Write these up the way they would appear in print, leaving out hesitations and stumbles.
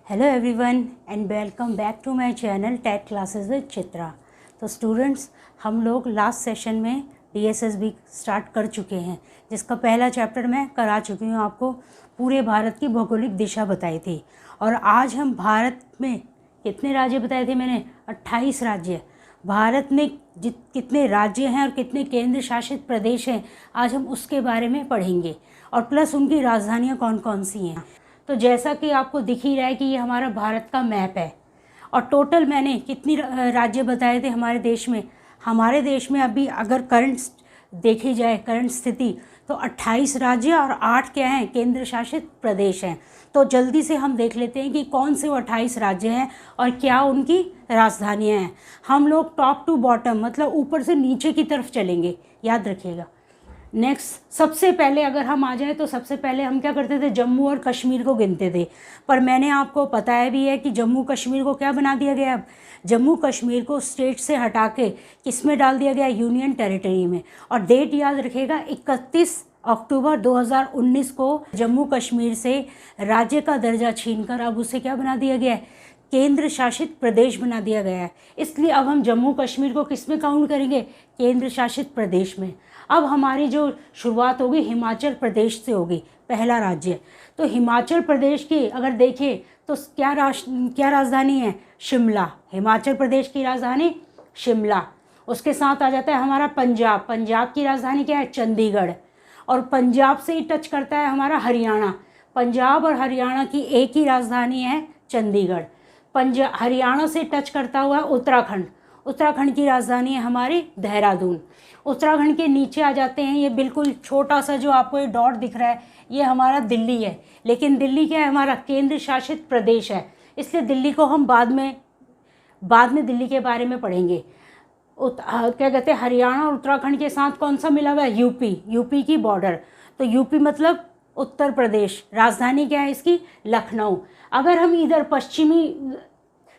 Hello everyone and welcome back to my channel Tech Classes with Chitra. तो students, हम लोग last session में DSSB start कर चुके हैं, जिसका पहला चैप्टर मैं करा चुकी हूँ। आपको पूरे भारत की भौगोलिक दिशा बताई थी। और आज हम भारत में कितने राज्य बताए थे मैंने? 28 राज्य। भारत में कितने राज्य हैं और कितने केंद्र शासित प्रदेश हैं, आज हम उसके बारे में पढ़ेंगे, और प्लस उनकी राजधानियाँ कौन कौन सी हैं। तो जैसा कि आपको दिख ही रहा है कि ये हमारा भारत का मैप है, और टोटल मैंने कितनी राज्य बताए थे हमारे देश में। हमारे देश में अभी अगर करंट देखी जाए, करंट स्थिति, तो 28 राज्य और 8 क्या हैं? केंद्र शासित प्रदेश हैं। तो जल्दी से हम देख लेते हैं कि कौन से वो 28 राज्य हैं और क्या उनकी राजधानियाँ हैं। हम लोग टॉप टू बॉटम, मतलब ऊपर से नीचे की तरफ चलेंगे, याद रखिएगा। नेक्स्ट, सबसे पहले अगर हम आ जाएँ तो सबसे पहले हम क्या करते थे? जम्मू और कश्मीर को गिनते थे। पर मैंने आपको बताया भी है कि जम्मू कश्मीर को क्या बना दिया गया? अब जम्मू कश्मीर को स्टेट से हटा के किस में डाल दिया गया? यूनियन टेरिटरी में। और डेट याद रखिएगा, 31 अक्टूबर 2019 को जम्मू कश्मीर से राज्य का दर्जा छीनकर अब उसे क्या बना दिया गया है? केंद्र शासित प्रदेश बना दिया गया है। इसलिए अब हम जम्मू कश्मीर को किस में काउंट करेंगे? केंद्र शासित प्रदेश में। अब हमारी जो शुरुआत होगी हिमाचल प्रदेश से होगी, पहला राज्य। तो हिमाचल प्रदेश की अगर देखें तो क्या राजधानी है? शिमला। हिमाचल प्रदेश की राजधानी शिमला। उसके साथ आ जाता है हमारा पंजाब। पंजाब की राजधानी क्या है? चंडीगढ़। और पंजाब से ही टच करता है हमारा हरियाणा। पंजाब और हरियाणा की एक ही राजधानी है, चंडीगढ़। हरियाणा से टच करता हुआ उत्तराखंड। उत्तराखंड की राजधानी है हमारी देहरादून। उत्तराखंड के नीचे आ जाते हैं, ये बिल्कुल छोटा सा जो आपको ये डॉट दिख रहा है, ये हमारा दिल्ली है। लेकिन दिल्ली क्या है? हमारा केंद्र शासित प्रदेश है, इसलिए दिल्ली को हम बाद में दिल्ली के बारे में पढ़ेंगे। क्या कहते हैं, हरियाणा और उत्तराखंड के साथ कौन सा मिला हुआ है? यूपी की बॉर्डर। तो यूपी मतलब उत्तर प्रदेश। राजधानी क्या है इसकी? लखनऊ। अगर हम इधर पश्चिमी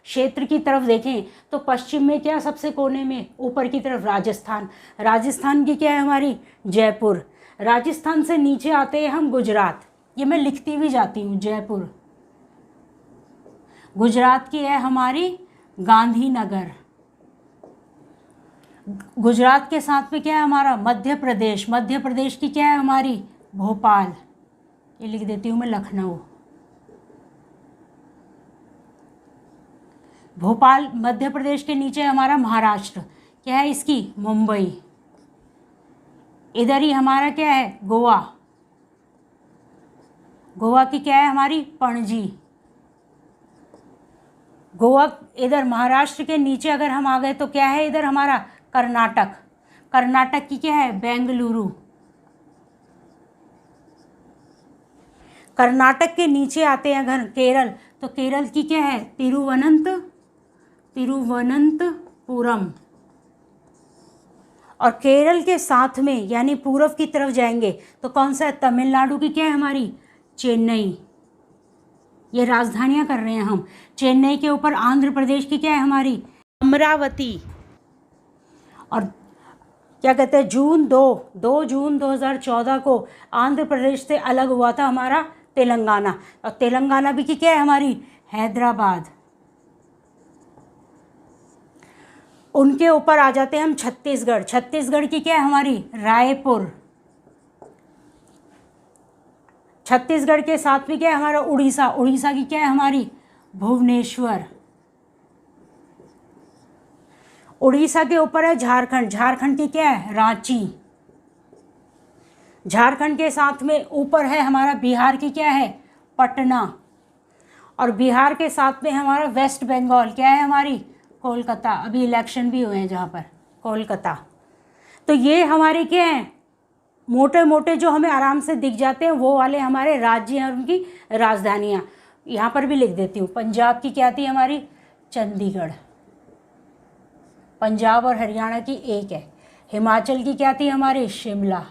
क्षेत्र की तरफ देखें तो पश्चिम में क्या? सबसे कोने में ऊपर की तरफ राजस्थान। राजस्थान की क्या है हमारी? जयपुर। राजस्थान से नीचे आते हैं हम गुजरात। ये मैं लिखती भी जाती हूँ, जयपुर। गुजरात की है हमारी गांधीनगर। गुजरात के साथ में क्या है हमारा? मध्य प्रदेश। मध्य प्रदेश की क्या है हमारी? भोपाल। ये लिख देती हूँ मैं, लखनऊ। भोपाल मध्य प्रदेश के नीचे हमारा महाराष्ट्र। क्या है इसकी? मुंबई। इधर ही हमारा क्या है? गोवा। गोवा की क्या है हमारी? पणजी। गोवा इधर महाराष्ट्र के नीचे अगर हम आ गए तो क्या है इधर हमारा? कर्नाटक। कर्नाटक की क्या है? बेंगलुरु। कर्नाटक के नीचे आते हैं अगर केरल, तो केरल की क्या है? तिरुवनंतपुरम। और केरल के साथ में यानी पूर्व की तरफ जाएंगे तो कौन सा है? तमिलनाडु की क्या है हमारी? चेन्नई। ये राजधानियां कर रहे हैं हम। चेन्नई के ऊपर आंध्र प्रदेश की क्या है हमारी? अमरावती। और क्या कहते हैं, दो जून 2014 को आंध्र प्रदेश से अलग हुआ था हमारा तेलंगाना। और तेलंगाना भी की क्या है हमारी? हैदराबाद। उनके ऊपर आ जाते हैं हम छत्तीसगढ़। छत्तीसगढ़ की क्या है हमारी? रायपुर। छत्तीसगढ़ के साथ में क्या है हमारा? उड़ीसा। उड़ीसा की क्या है हमारी? भुवनेश्वर। उड़ीसा के ऊपर है झारखंड। झारखंड की क्या है? रांची। झारखंड के साथ में ऊपर है हमारा बिहार की क्या है? पटना। और बिहार के साथ में हमारा वेस्ट बंगाल क्या है हमारी? कोलकाता। अभी इलेक्शन भी हुए हैं जहाँ पर, कोलकाता। तो ये हमारे क्या हैं? मोटे मोटे जो हमें आराम से दिख जाते हैं वो वाले हमारे राज्य हैं और उनकी राजधानियाँ। यहाँ पर भी लिख देती हूँ। पंजाब की क्या थी हमारी? चंडीगढ़। पंजाब और हरियाणा की एक है। हिमाचल की क्या थी हमारी? शिमला।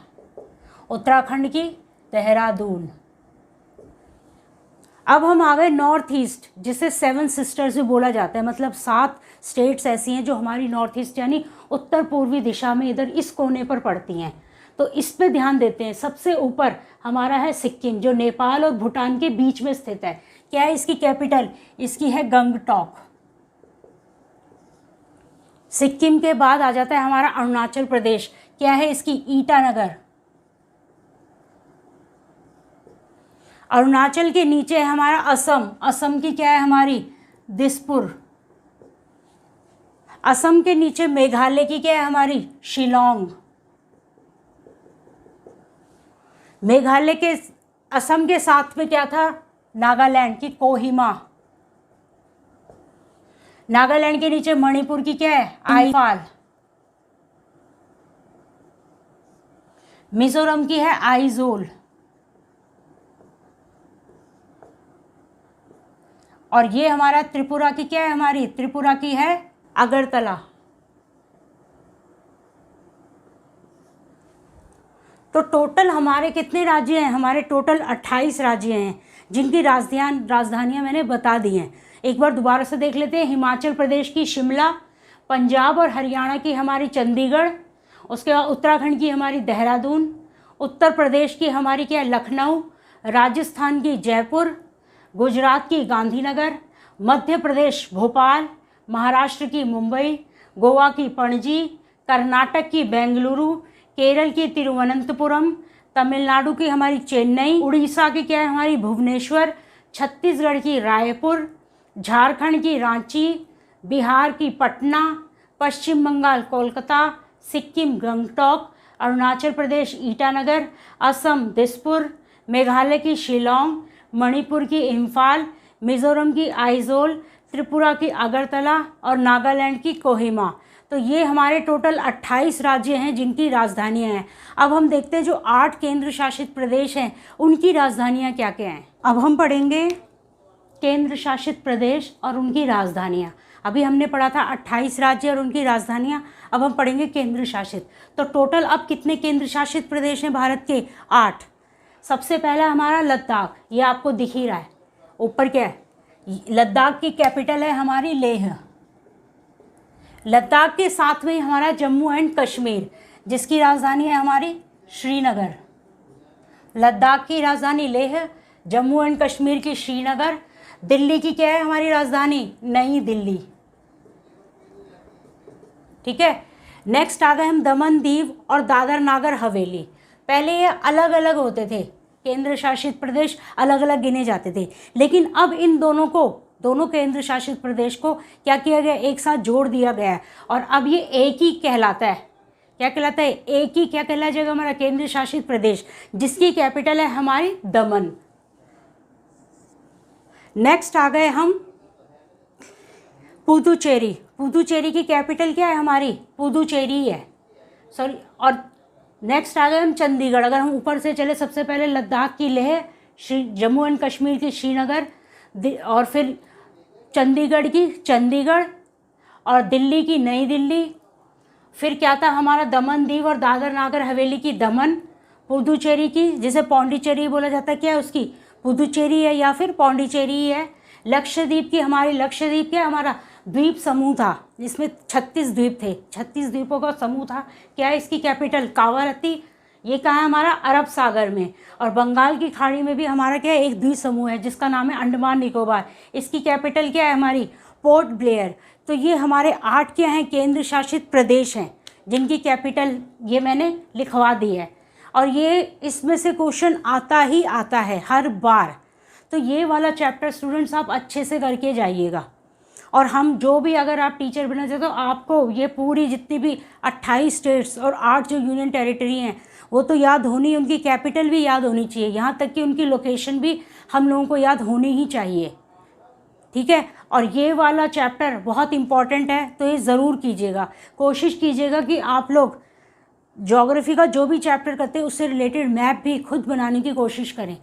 उत्तराखंड की देहरादून। अब हम आ गए नॉर्थ ईस्ट, जिसे 7 सिस्टर्स भी बोला जाता है। मतलब 7 स्टेट्स ऐसी हैं जो हमारी नॉर्थ ईस्ट यानी उत्तर पूर्वी दिशा में इधर इस कोने पर पड़ती हैं। तो इस पे ध्यान देते हैं। सबसे ऊपर हमारा है सिक्किम, जो नेपाल और भूटान के बीच में स्थित है। क्या है इसकी कैपिटल? इसकी है गंगटोक। सिक्किम के बाद आ जाता है हमारा अरुणाचल प्रदेश। क्या है इसकी? ईटानगर। अरुणाचल के नीचे है हमारा असम। असम की क्या है हमारी? दिसपुर। असम के नीचे मेघालय की क्या है हमारी? शिलोंग। मेघालय के असम के साथ में क्या था? नागालैंड की कोहिमा। नागालैंड के नीचे मणिपुर की क्या है? आइजोल। मिजोरम की है आइजोल। और ये हमारा त्रिपुरा की क्या है हमारी? त्रिपुरा की है अगरतला। तो टोटल हमारे कितने राज्य हैं? हमारे टोटल 28 राज्य हैं, जिनकी राजधानियां मैंने बता दी हैं। एक बार दोबारा से देख लेते हैं। हिमाचल प्रदेश की शिमला, पंजाब और हरियाणा की हमारी चंडीगढ़, उसके बाद उत्तराखंड की हमारी देहरादून, उत्तर प्रदेश की हमारी क्या है? लखनऊ, राजस्थान की जयपुर, गुजरात की गांधीनगर, मध्य प्रदेश भोपाल, महाराष्ट्र की मुंबई, गोवा की पणजी, कर्नाटक की बेंगलुरु, केरल की तिरुवनंतपुरम, तमिलनाडु की हमारी चेन्नई, उड़ीसा की क्या है हमारी? भुवनेश्वर, छत्तीसगढ़ की रायपुर, झारखंड की रांची, बिहार की पटना, पश्चिम बंगाल कोलकाता, सिक्किम गंगटोक, अरुणाचल प्रदेश ईटानगर, असम दिसपुर, मेघालय की शिलोंग, मणिपुर की इम्फाल, मिजोरम की आइजोल, त्रिपुरा की अगरतला और नागालैंड की कोहिमा। तो ये हमारे टोटल 28 राज्य हैं जिनकी राजधानियां हैं। अब हम देखते हैं जो 8 केंद्र शासित प्रदेश हैं उनकी राजधानियां क्या क्या हैं। अब हम पढ़ेंगे केंद्र शासित प्रदेश और उनकी राजधानियां। अभी हमने पढ़ा था 28 राज्य और उनकी राजधानियां, अब हम पढ़ेंगे केंद्र शासित। तो टोटल अब कितने केंद्र शासित प्रदेश हैं भारत के? 8। सबसे पहला हमारा लद्दाख, ये आपको दिख ही रहा है ऊपर। क्या है? लद्दाख की कैपिटल है हमारी लेह। लद्दाख के साथ में हमारा जम्मू एंड कश्मीर, जिसकी राजधानी है हमारी श्रीनगर। लद्दाख की राजधानी लेह, जम्मू एंड कश्मीर की श्रीनगर, दिल्ली की क्या है हमारी राजधानी? नई दिल्ली। ठीक है। नेक्स्ट आ गए हम दमन दीव और दादर नागर हवेली। पहले ये अलग अलग होते थे, केंद्र शासित प्रदेश अलग अलग गिने जाते थे, लेकिन अब इन दोनों केंद्र शासित प्रदेश को क्या किया गया? एक साथ जोड़ दिया गया है और अब ये एक ही कहलाता है। क्या कहलाता है? एक ही क्या कहला जाएगा? हमारा केंद्र शासित प्रदेश, जिसकी कैपिटल है हमारी दमन। नेक्स्ट आ गए हम पुदुचेरी। पुदुचेरी की कैपिटल क्या है हमारी? पुदुचेरी है, सॉरी। और नेक्स्ट आ गए हम चंडीगढ़। अगर हम ऊपर से चले, सबसे पहले लद्दाख की लेह, जम्मू एंड कश्मीर की श्रीनगर, और फिर चंडीगढ़ की चंडीगढ़ और दिल्ली की नई दिल्ली। फिर क्या था हमारा? दमन दीव और दादर नागर हवेली की दमन। पुदुचेरी की, जिसे पौंडीचेरी बोला जाता है, क्या है उसकी? पुदुचेरी है या फिर पौंडीचेरी है। लक्षद्वीप की हमारी, लक्षद्वीप क्या हमारा? द्वीप समूह था, जिसमें 36 द्वीप थे, 36 द्वीपों का समूह था। क्या है इसकी कैपिटल? कावारत्ती। ये कहाँ है हमारा? अरब सागर में। और बंगाल की खाड़ी में भी हमारा क्या है? एक द्वीप समूह है जिसका नाम है अंडमान निकोबार। इसकी कैपिटल क्या है हमारी? Port Blair. तो ये हमारे 8 क्या हैं? केंद्र शासित प्रदेश हैं, जिनकी कैपिटल ये मैंने लिखवा दी है। और ये इसमें से क्वेश्चन आता ही आता है हर बार। तो ये वाला चैप्टर स्टूडेंट्स आप अच्छे से करके जाइएगा। और हम जो भी, अगर आप टीचर बनना चाहते हो, आपको ये पूरी जितनी भी 28 स्टेट्स और 8 जो यूनियन टेरिटरी हैं वो तो याद होनी, उनकी कैपिटल भी याद होनी चाहिए, यहाँ तक कि उनकी लोकेशन भी हम लोगों को याद होनी ही चाहिए। ठीक है। और ये वाला चैप्टर बहुत इम्पॉर्टेंट है, तो ये ज़रूर कीजिएगा। कोशिश कीजिएगा कि आप लोग ज्योग्राफी का जो भी चैप्टर करते हैं उससे रिलेटेड मैप भी खुद बनाने की कोशिश करें,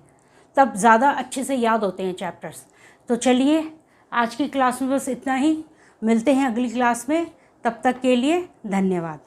तब ज़्यादा अच्छे से याद होते हैं चैप्टर्स। तो चलिए आज की क्लास में बस इतना ही, मिलते हैं अगली क्लास में, तब तक के लिए धन्यवाद।